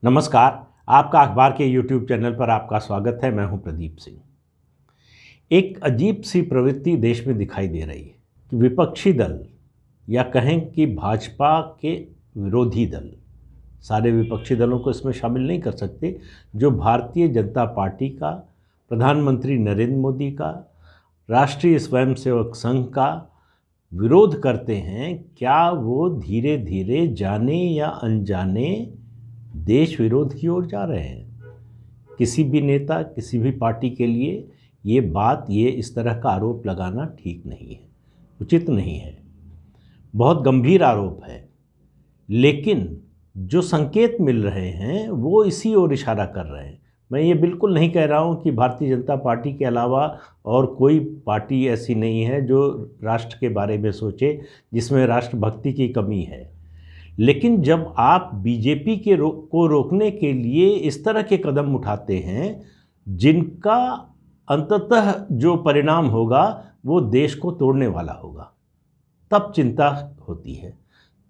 नमस्कार। आपका अखबार के YouTube चैनल पर आपका स्वागत है। मैं हूं प्रदीप सिंह। एक अजीब सी प्रवृत्ति देश में दिखाई दे रही है कि विपक्षी दल या कहें कि भाजपा के विरोधी दल, सारे विपक्षी दलों को इसमें शामिल नहीं कर सकते, जो भारतीय जनता पार्टी का, प्रधानमंत्री नरेंद्र मोदी का, राष्ट्रीय स्वयंसेवक संघ का विरोध करते हैं, क्या वो धीरे धीरे जाने या अनजाने देश विरोध की ओर जा रहे हैं? किसी भी नेता, किसी भी पार्टी के लिए ये इस तरह का आरोप लगाना ठीक नहीं है, उचित नहीं है, बहुत गंभीर आरोप है। लेकिन जो संकेत मिल रहे हैं वो इसी ओर इशारा कर रहे हैं। मैं ये बिल्कुल नहीं कह रहा हूँ कि भारतीय जनता पार्टी के अलावा और कोई पार्टी ऐसी नहीं है जो राष्ट्र के बारे में सोचे, जिसमें राष्ट्रभक्ति की कमी है। लेकिन जब आप बीजेपी को रोकने के लिए इस तरह के कदम उठाते हैं जिनका अंततः जो परिणाम होगा वो देश को तोड़ने वाला होगा, तब चिंता होती है,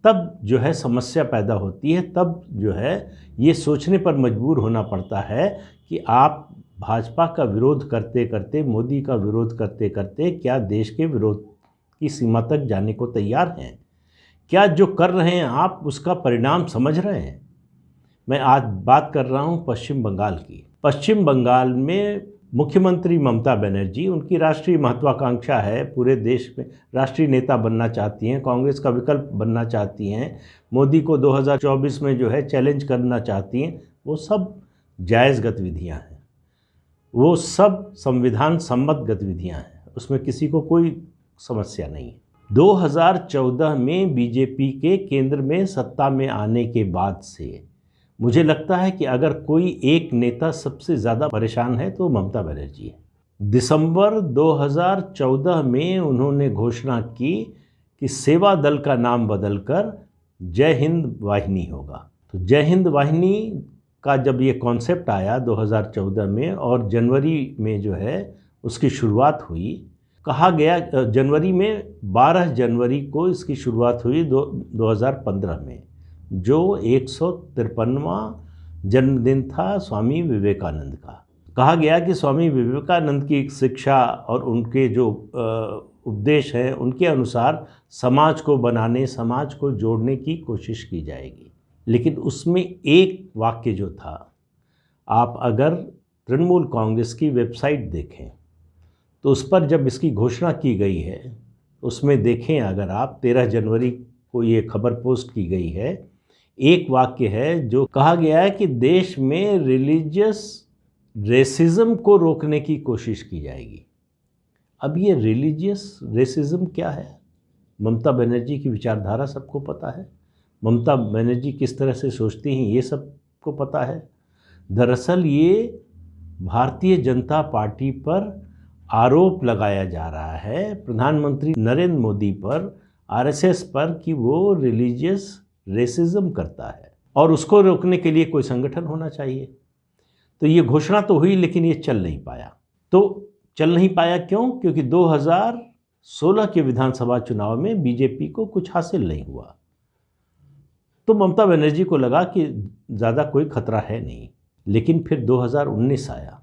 तब जो है समस्या पैदा होती है, तब जो है ये सोचने पर मजबूर होना पड़ता है कि आप भाजपा का विरोध करते करते, मोदी का विरोध करते करते क्या देश के विरोध की सीमा तक जाने को तैयार हैं? क्या जो कर रहे हैं आप उसका परिणाम समझ रहे हैं? मैं आज बात कर रहा हूं पश्चिम बंगाल की। पश्चिम बंगाल में मुख्यमंत्री ममता बनर्जी, उनकी राष्ट्रीय महत्वाकांक्षा है, पूरे देश में राष्ट्रीय नेता बनना चाहती हैं, कांग्रेस का विकल्प बनना चाहती हैं, मोदी को 2024 में जो है चैलेंज करना चाहती हैं। वो सब जायज़ गतिविधियां हैं, वो सब संविधान सम्मत गतिविधियां हैं, उसमें किसी को कोई समस्या नहीं है। 2014 में बीजेपी के केंद्र में सत्ता में आने के बाद से मुझे लगता है कि अगर कोई एक नेता सबसे ज़्यादा परेशान है तो ममता बनर्जी है। दिसंबर 2014 में उन्होंने घोषणा की कि सेवा दल का नाम बदलकर जय हिंद वाहिनी होगा। तो जय हिंद वाहिनी का जब ये कॉन्सेप्ट आया 2014 में और जनवरी में जो है उसकी शुरुआत हुई, कहा गया जनवरी में 12 जनवरी को इसकी शुरुआत हुई 2015 में, जो 153वां जन्मदिन था स्वामी विवेकानंद का। कहा गया कि स्वामी विवेकानंद की शिक्षा और उनके जो उपदेश हैं उनके अनुसार समाज को बनाने, समाज को जोड़ने की कोशिश की जाएगी। लेकिन उसमें एक वाक्य जो था, आप अगर तृणमूल कांग्रेस की वेबसाइट देखें तो उस पर जब इसकी घोषणा की गई है, उसमें देखें अगर आप 13 जनवरी को ये खबर पोस्ट की गई है, एक वाक्य है जो कहा गया है कि देश में रिलीजियस रेसिज्म को रोकने की कोशिश की जाएगी। अब ये रिलीजियस रेसिज्म क्या है? ममता बनर्जी की विचारधारा सबको पता है, ममता बनर्जी किस तरह से सोचती हैं ये सबको पता है। दरअसल ये भारतीय जनता पार्टी पर आरोप लगाया जा रहा है, प्रधानमंत्री नरेंद्र मोदी पर, आरएसएस पर, कि वो रिलीजियस रेसिज्म करता है और उसको रोकने के लिए कोई संगठन होना चाहिए। तो ये घोषणा तो हुई लेकिन ये चल नहीं पाया। तो चल नहीं पाया क्यों? क्योंकि 2016 के विधानसभा चुनाव में बीजेपी को कुछ हासिल नहीं हुआ। तो ममता बनर्जी को लगा कि ज़्यादा कोई खतरा है नहीं। लेकिन फिर 2019 आया,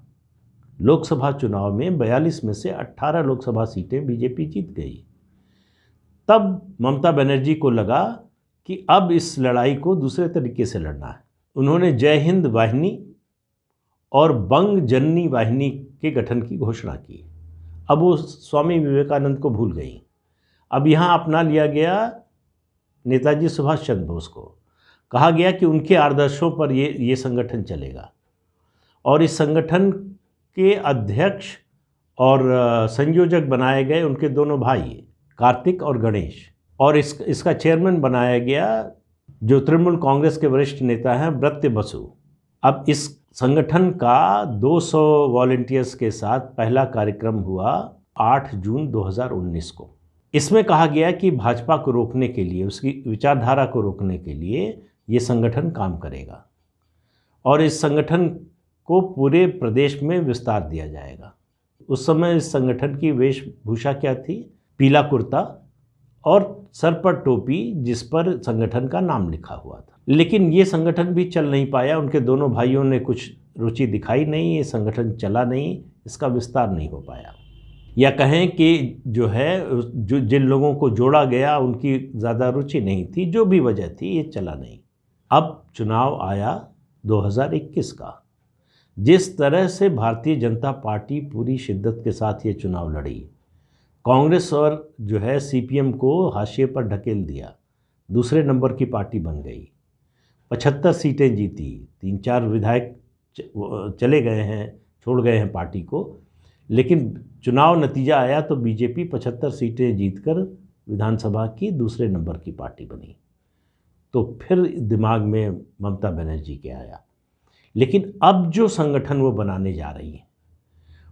लोकसभा चुनाव में 42 में से 18 लोकसभा सीटें बीजेपी जीत गई। तब ममता बनर्जी को लगा कि अब इस लड़ाई को दूसरे तरीके से लड़ना है। उन्होंने जय हिंद वाहिनी और बंग जननी वाहिनी के गठन की घोषणा की। अब वो स्वामी विवेकानंद को भूल गई। अब यहाँ अपना लिया गया नेताजी सुभाष चंद्र बोस को। कहा गया कि उनके आदर्शों पर ये संगठन चलेगा और इस संगठन के अध्यक्ष और संयोजक बनाए गए उनके दोनों भाई कार्तिक और गणेश, और इसका चेयरमैन बनाया गया जो तृणमूल कांग्रेस के वरिष्ठ नेता हैं ब्रत्य बसु। अब इस संगठन का 200 वॉलंटियर्स के साथ पहला कार्यक्रम हुआ 8 जून 2019 को। इसमें कहा गया कि भाजपा को रोकने के लिए, उसकी विचारधारा को रोकने के लिए ये संगठन काम करेगा और इस संगठन को पूरे प्रदेश में विस्तार दिया जाएगा। उस समय इस संगठन की वेशभूषा क्या थी? पीला कुर्ता और सर पर टोपी जिस पर संगठन का नाम लिखा हुआ था। लेकिन ये संगठन भी चल नहीं पाया, उनके दोनों भाइयों ने कुछ रुचि दिखाई नहीं, ये संगठन चला नहीं, इसका विस्तार नहीं हो पाया। या कहें कि जो है जो जिन लोगों को जोड़ा गया उनकी ज़्यादा रुचि नहीं थी, जो भी वजह थी, ये चला नहीं। अब चुनाव आया 2021 का। जिस तरह से भारतीय जनता पार्टी पूरी शिद्दत के साथ ये चुनाव लड़ी, कांग्रेस और जो है सीपीएम को हाशिए पर ढकेल दिया, दूसरे नंबर की पार्टी बन गई, 75 सीटें जीती, 3-4 विधायक चले गए हैं, छोड़ गए हैं पार्टी को, लेकिन चुनाव नतीजा आया तो बीजेपी 75 सीटें जीतकर विधानसभा की दूसरे नंबर की पार्टी बनी। तो फिर दिमाग में ममता बनर्जी के आया, लेकिन अब जो संगठन वो बनाने जा रही है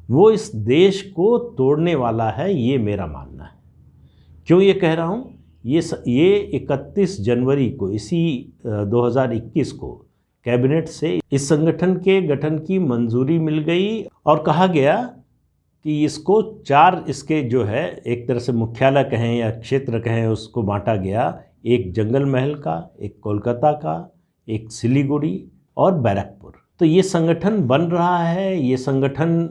वो इस देश को तोड़ने वाला है, ये मेरा मानना है। क्यों ये कह रहा हूँ? ये 31 जनवरी को इसी 2021 को कैबिनेट से इस संगठन के गठन की मंजूरी मिल गई और कहा गया कि इसको 4 इसके जो है एक तरह से मुख्यालय कहें या क्षेत्र कहें उसको बांटा गया। एक जंगल महल का, एक कोलकाता का, एक सिलीगुड़ी और बैरकपुर। तो ये संगठन बन रहा है, ये संगठन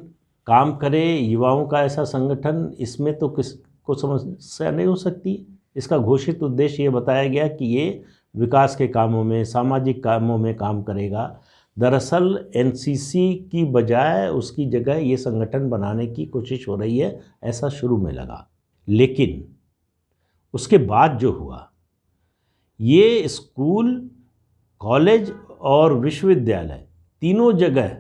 काम करे, युवाओं का ऐसा संगठन, इसमें तो किसको समस्या नहीं हो सकती। इसका घोषित उद्देश्य ये बताया गया कि ये विकास के कामों में, सामाजिक कामों में काम करेगा। दरअसल एनसीसी की बजाय उसकी जगह ये संगठन बनाने की कोशिश हो रही है, ऐसा शुरू में लगा। लेकिन उसके बाद जो हुआ, ये स्कूल, कॉलेज और विश्वविद्यालय तीनों जगह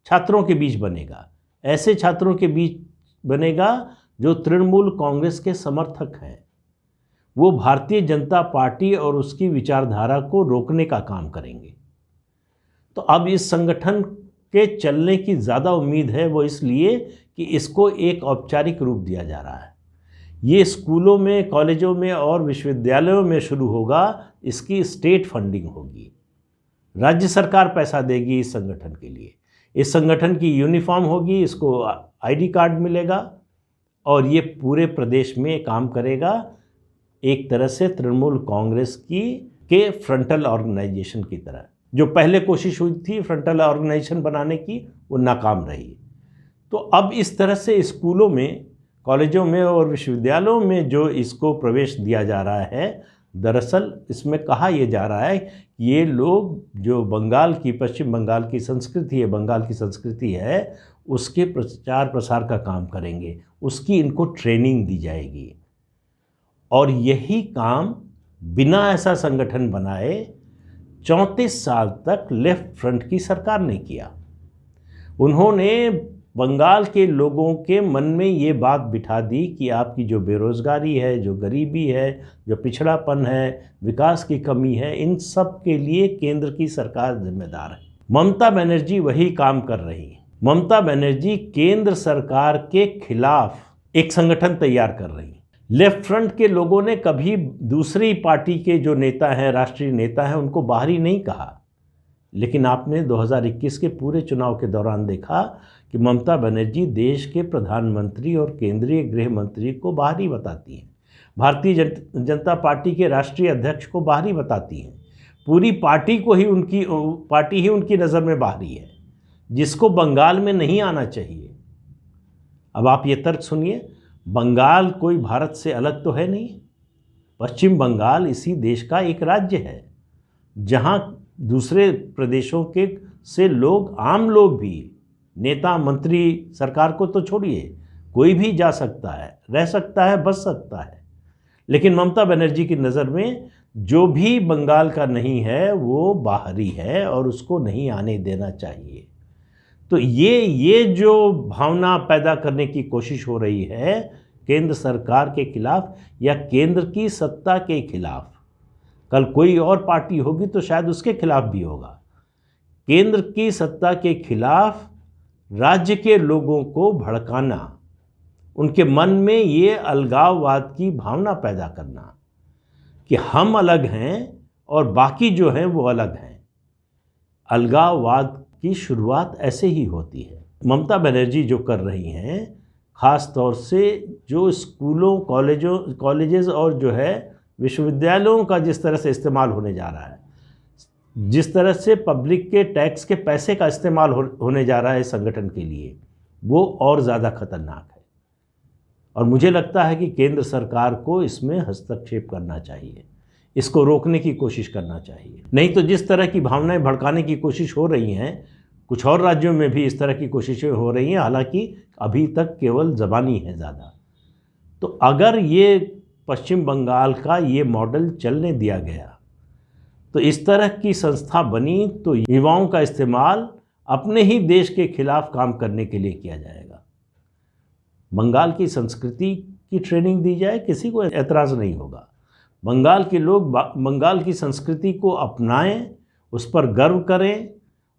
छात्रों के बीच बनेगा। ऐसे छात्रों के बीच बनेगा जो तृणमूल कांग्रेस के समर्थक हैं। वो भारतीय जनता पार्टी और उसकी विचारधारा को रोकने का काम करेंगे। तो अब इस संगठन के चलने की ज़्यादा उम्मीद है, वो इसलिए कि इसको एक औपचारिक रूप दिया जा रहा है। ये स्कूलों में, कॉलेजों में और विश्वविद्यालयों में शुरू होगा। इसकी स्टेट फंडिंग होगी, राज्य सरकार पैसा देगी इस संगठन के लिए। इस संगठन की यूनिफॉर्म होगी, इसको आईडी कार्ड मिलेगा और ये पूरे प्रदेश में काम करेगा, एक तरह से तृणमूल कांग्रेस के फ्रंटल ऑर्गेनाइजेशन की तरह। जो पहले कोशिश हुई थी फ्रंटल ऑर्गेनाइजेशन बनाने की, वो नाकाम रही। तो अब इस तरह से स्कूलों में, कॉलेजों में और विश्वविद्यालयों में जो इसको प्रवेश दिया जा रहा है, दरअसल इसमें कहा यह जा रहा है कि ये लोग जो बंगाल की, पश्चिम बंगाल की संस्कृति है, बंगाल की संस्कृति है, उसके प्रचार प्रसार का काम करेंगे, उसकी इनको ट्रेनिंग दी जाएगी। और यही काम बिना ऐसा संगठन बनाए 34 साल तक लेफ्ट फ्रंट की सरकार ने किया। उन्होंने बंगाल के लोगों के मन में ये बात बिठा दी कि आपकी जो बेरोज़गारी है, जो गरीबी है, जो पिछड़ापन है, विकास की कमी है, इन सब के लिए केंद्र की सरकार जिम्मेदार है। ममता बनर्जी वही काम कर रही है। ममता बनर्जी केंद्र सरकार के खिलाफ एक संगठन तैयार कर रही है। लेफ्ट फ्रंट के लोगों ने कभी दूसरी पार्टी के जो नेता हैं, राष्ट्रीय नेता हैं, उनको बाहरी नहीं कहा। लेकिन आपने 2021 के पूरे चुनाव के दौरान देखा कि ममता बनर्जी देश के प्रधानमंत्री और केंद्रीय गृह मंत्री को बाहरी बताती हैं, भारतीय जनता पार्टी के राष्ट्रीय अध्यक्ष को बाहरी बताती हैं। पूरी पार्टी को ही उनकी नज़र में बाहरी है, जिसको बंगाल में नहीं आना चाहिए। अब आप ये तर्क सुनिए, बंगाल कोई भारत से अलग तो है नहीं। पश्चिम बंगाल इसी देश का एक राज्य है, जहाँ दूसरे प्रदेशों के से लोग, आम लोग भी, नेता मंत्री, सरकार को तो छोड़िए, कोई भी जा सकता है, रह सकता है, बस सकता है। लेकिन ममता बनर्जी की नज़र में जो भी बंगाल का नहीं है वो बाहरी है और उसको नहीं आने देना चाहिए। तो ये जो भावना पैदा करने की कोशिश हो रही है केंद्र सरकार के खिलाफ या केंद्र की सत्ता के खिलाफ, कल कोई और पार्टी होगी तो शायद उसके खिलाफ भी होगा। केंद्र की सत्ता के खिलाफ राज्य के लोगों को भड़काना, उनके मन में ये अलगाववाद की भावना पैदा करना कि हम अलग हैं और बाकी जो हैं वो अलग हैं। अलगाववाद की शुरुआत ऐसे ही होती है। ममता बनर्जी जो कर रही हैं, ख़ास तौर से जो स्कूलों, कॉलेजेस और जो है विश्वविद्यालयों का जिस तरह से इस्तेमाल होने जा रहा है, जिस तरह से पब्लिक के टैक्स के पैसे का इस्तेमाल होने जा रहा है संगठन के लिए, वो और ज़्यादा खतरनाक है। और मुझे लगता है कि केंद्र सरकार को इसमें हस्तक्षेप करना चाहिए, इसको रोकने की कोशिश करना चाहिए। नहीं तो जिस तरह की भावनाएं भड़काने की कोशिश हो रही हैं, कुछ और राज्यों में भी इस तरह की कोशिशें हो रही हैं, हालांकि अभी तक केवल ज़बानी है ज़्यादा। तो अगर ये पश्चिम बंगाल का ये मॉडल चलने दिया गया तो इस तरह की संस्था बनी तो युवाओं का इस्तेमाल अपने ही देश के खिलाफ काम करने के लिए किया जाएगा। बंगाल की संस्कृति की ट्रेनिंग दी जाए, किसी को एतराज़ नहीं होगा। बंगाल के लोग बंगाल की संस्कृति को अपनाएं, उस पर गर्व करें,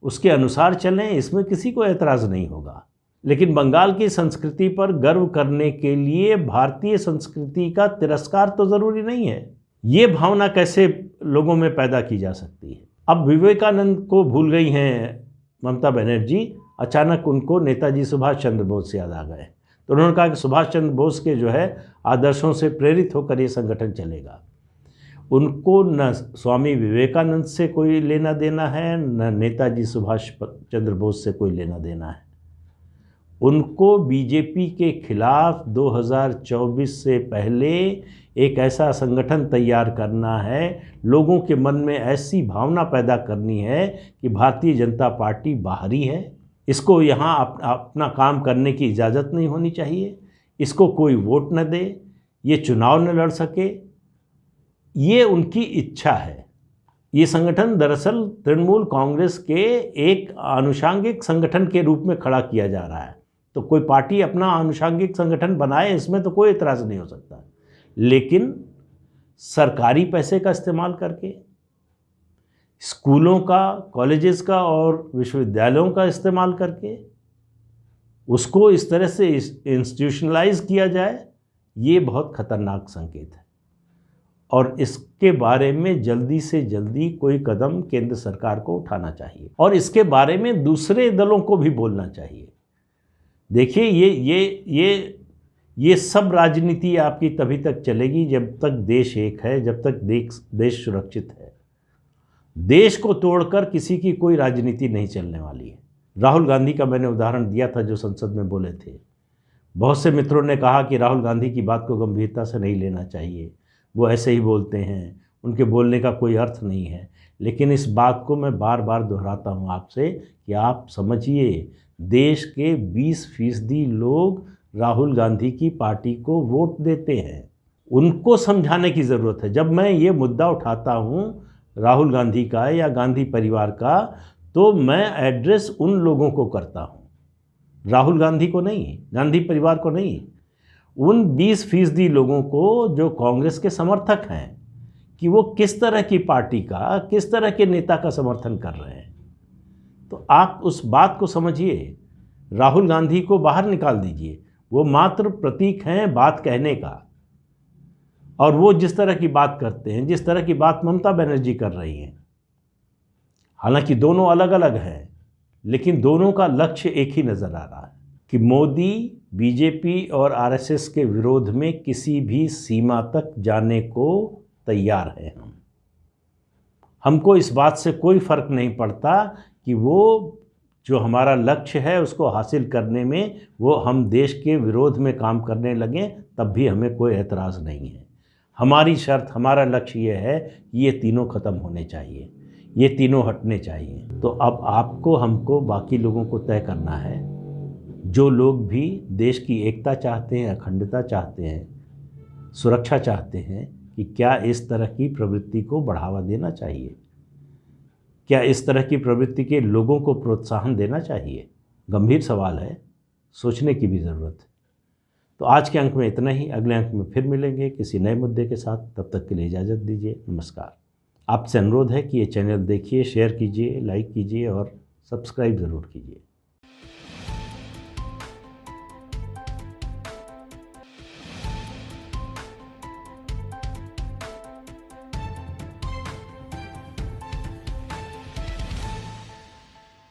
उसके अनुसार चलें, इसमें किसी को एतराज़ नहीं होगा। लेकिन बंगाल की संस्कृति पर गर्व करने के लिए भारतीय संस्कृति का तिरस्कार तो ज़रूरी नहीं है। ये भावना कैसे लोगों में पैदा की जा सकती है? अब विवेकानंद को भूल गई हैं ममता बनर्जी, अचानक उनको नेताजी सुभाष चंद्र बोस याद आ गए। तो उन्होंने कहा कि सुभाष चंद्र बोस के जो है आदर्शों से प्रेरित होकर ये संगठन चलेगा। उनको न स्वामी विवेकानंद से कोई लेना देना है, न नेताजी सुभाष चंद्र बोस से कोई लेना देना है। उनको बीजेपी के खिलाफ 2024 से पहले एक ऐसा संगठन तैयार करना है, लोगों के मन में ऐसी भावना पैदा करनी है कि भारतीय जनता पार्टी बाहरी है, इसको यहाँ अपना काम करने की इजाज़त नहीं होनी चाहिए, इसको कोई वोट न दे, ये चुनाव न लड़ सके। ये उनकी इच्छा है। ये संगठन दरअसल तृणमूल कांग्रेस के एक आनुषांगिक संगठन के रूप में खड़ा किया जा रहा है। तो कोई पार्टी अपना आनुषांगिक संगठन बनाए, इसमें तो कोई एतराज़ नहीं हो सकता। लेकिन सरकारी पैसे का इस्तेमाल करके, स्कूलों का, कॉलेजेस का और विश्वविद्यालयों का इस्तेमाल करके उसको इस तरह से इंस्टीट्यूशनलाइज किया जाए, ये बहुत खतरनाक संकेत है। और इसके बारे में जल्दी से जल्दी कोई कदम केंद्र सरकार को उठाना चाहिए और इसके बारे में दूसरे दलों को भी बोलना चाहिए। देखिए, ये सब राजनीति आपकी तभी तक चलेगी जब तक देश एक है, जब तक देश सुरक्षित है। देश को तोड़कर किसी की कोई राजनीति नहीं चलने वाली है। राहुल गांधी का मैंने उदाहरण दिया था जो संसद में बोले थे। बहुत से मित्रों ने कहा कि राहुल गांधी की बात को गंभीरता से नहीं लेना चाहिए, वो ऐसे ही बोलते हैं, उनके बोलने का कोई अर्थ नहीं है। लेकिन इस बात को मैं बार बार दोहराता हूँ आपसे कि आप समझिए, देश के 20% लोग राहुल गांधी की पार्टी को वोट देते हैं। उनको समझाने की ज़रूरत है। जब मैं ये मुद्दा उठाता हूँ राहुल गांधी का या गांधी परिवार का, तो मैं एड्रेस उन लोगों को करता हूँ, राहुल गांधी को नहीं, गांधी परिवार को नहीं, उन 20% लोगों को जो कांग्रेस के समर्थक हैं, कि वो किस तरह की पार्टी का, किस तरह के नेता का समर्थन कर रहे हैं। तो आप उस बात को समझिए। राहुल गांधी को बाहर निकाल दीजिए, वो मात्र प्रतीक हैं बात कहने का। और वो जिस तरह की बात करते हैं, जिस तरह की बात ममता बनर्जी कर रही हैं, हालांकि दोनों अलग अलग हैं, लेकिन दोनों का लक्ष्य एक ही नज़र आ रहा है कि मोदी, बीजेपी और आरएसएस के विरोध में किसी भी सीमा तक जाने को तैयार हैं। हमको इस बात से कोई फ़र्क नहीं पड़ता कि वो जो हमारा लक्ष्य है उसको हासिल करने में वो हम देश के विरोध में काम करने लगें, तब भी हमें कोई एतराज़ नहीं है। हमारी शर्त, हमारा लक्ष्य ये है कि ये तीनों ख़त्म होने चाहिए, ये तीनों हटने चाहिए। तो अब आपको, हमको, बाकी लोगों को तय करना है, जो लोग भी देश की एकता चाहते हैं, अखंडता चाहते हैं, सुरक्षा चाहते हैं, कि क्या इस तरह की प्रवृत्ति को बढ़ावा देना चाहिए, क्या इस तरह की प्रवृत्ति के लोगों को प्रोत्साहन देना चाहिए। गंभीर सवाल है, सोचने की भी ज़रूरत है। तो आज के अंक में इतना ही। अगले अंक में फिर मिलेंगे किसी नए मुद्दे के साथ। तब तक के लिए इजाज़त दीजिए। नमस्कार। आपसे अनुरोध है कि ये चैनल देखिए, शेयर कीजिए, लाइक कीजिए और सब्सक्राइब ज़रूर कीजिए।